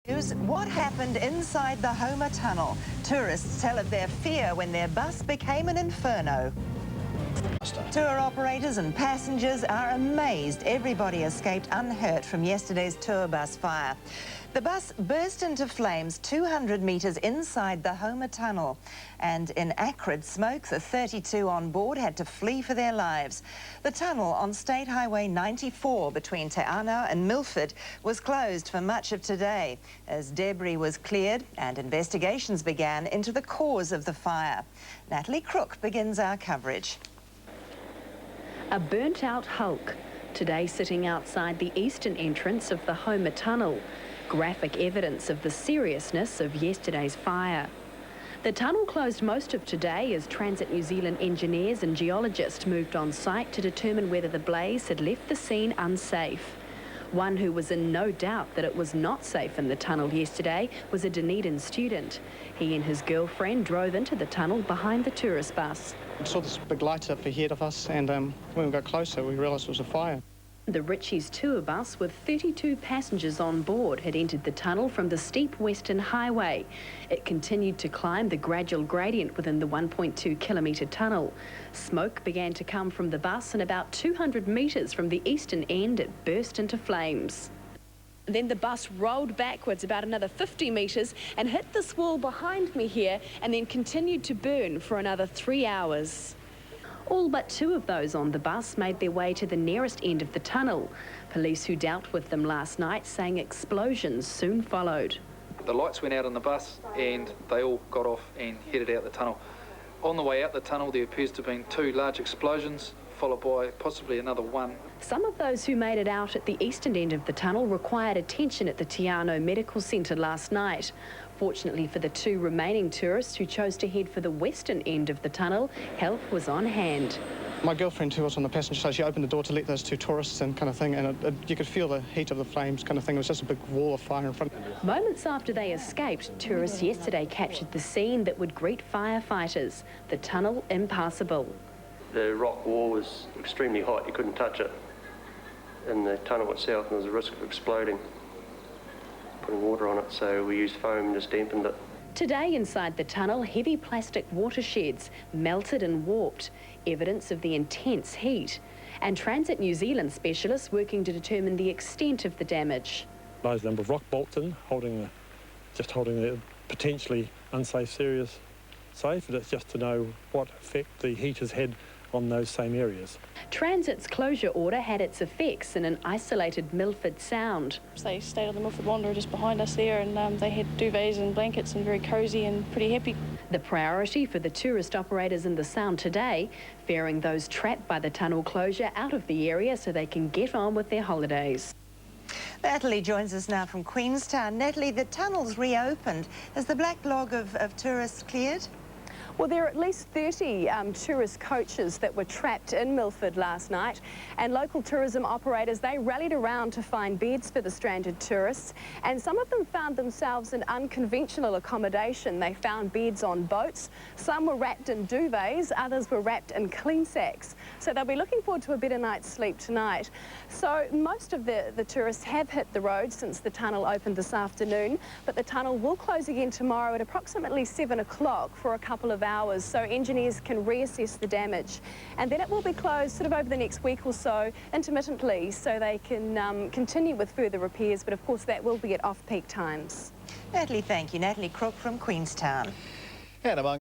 What happened inside the Homer Tunnel? Tourists tell of their fear when their bus became an inferno. Tour operators and passengers are amazed everybody escaped unhurt from yesterday's tour bus fire. The bus burst into flames 200 metres inside the Homer Tunnel, and in acrid smoke, the 32 on board had to flee for their lives. The tunnel on State Highway 94 between Te Anau and Milford was closed for much of today as debris was cleared and investigations began into the cause of the fire. Natalie Crook begins our coverage. A burnt-out hulk, today sitting outside the eastern entrance of the Homer Tunnel. Graphic evidence of the seriousness of yesterday's fire. The tunnel closed most of today as Transit New Zealand engineers and geologists moved on site to determine whether the blaze had left the scene unsafe. One who was in no doubt that it was not safe in the tunnel yesterday was a Dunedin student. He and his girlfriend drove into the tunnel behind the tourist bus. We saw this big light up ahead of us, and when we got closer we realised it was a fire. The Ritchie's tour bus with 32 passengers on board had entered the tunnel from the steep Western Highway. It continued to climb the gradual gradient within the 1.2 kilometre tunnel. Smoke began to come from the bus, and about 200 metres from the eastern end it burst into flames. Then the bus rolled backwards about another 50 metres and hit this wall behind me here, and then continued to burn for another 3 hours. All but two of those on the bus made their way to the nearest end of the tunnel. Police who dealt with them last night saying explosions soon followed. The lights went out on the bus and they all got off and headed out the tunnel. On the way out the tunnel there appears to have been two large explosions, followed by possibly another one. Some of those who made it out at the eastern end of the tunnel required attention at the Te Anau Medical Centre last night. Fortunately for the two remaining tourists who chose to head for the western end of the tunnel, help was on hand. My girlfriend, who was on the passenger side, she opened the door to let those two tourists in, kind of thing, and you could feel the heat of the flames, kind of thing. It was just a big wall of fire in front. Moments after they escaped, tourists yesterday captured the scene that would greet firefighters, the tunnel impassable. The rock wall was extremely hot, you couldn't touch it. In the tunnel itself, there was a risk of exploding, putting water on it, so we used foam and just dampened it. Today inside the tunnel, heavy plastic watersheds melted and warped, evidence of the intense heat. And Transit New Zealand specialists working to determine the extent of the damage. Large number of rock bolts in, holding the potentially unsafe areas safe, and it's just to know what effect the heat has had on those same areas. Transit's closure order had its effects in an isolated Milford Sound. They stayed on the Milford Wanderer just behind us there, and they had duvets and blankets and very cosy and pretty happy. The priority for the tourist operators in the Sound today, ferrying those trapped by the tunnel closure out of the area so they can get on with their holidays. Natalie joins us now from Queenstown. Natalie, the tunnel's reopened. Has the black log of tourists cleared? Well, there are at least 30 tourist coaches that were trapped in Milford last night, and local tourism operators, they rallied around to find beds for the stranded tourists, and some of them found themselves in unconventional accommodation. They found beds on boats, some were wrapped in duvets, others were wrapped in clean sacks. So they'll be looking forward to a better night's sleep tonight. So most of the tourists have hit the road since the tunnel opened this afternoon, but the tunnel will close again tomorrow at approximately 7 o'clock for a couple of hours, so engineers can reassess the damage, and then it will be closed sort of over the next week or so intermittently, so they can continue with further repairs, but of course that will be at off-peak times. Natalie, thank you. Natalie Crook from Queenstown. And among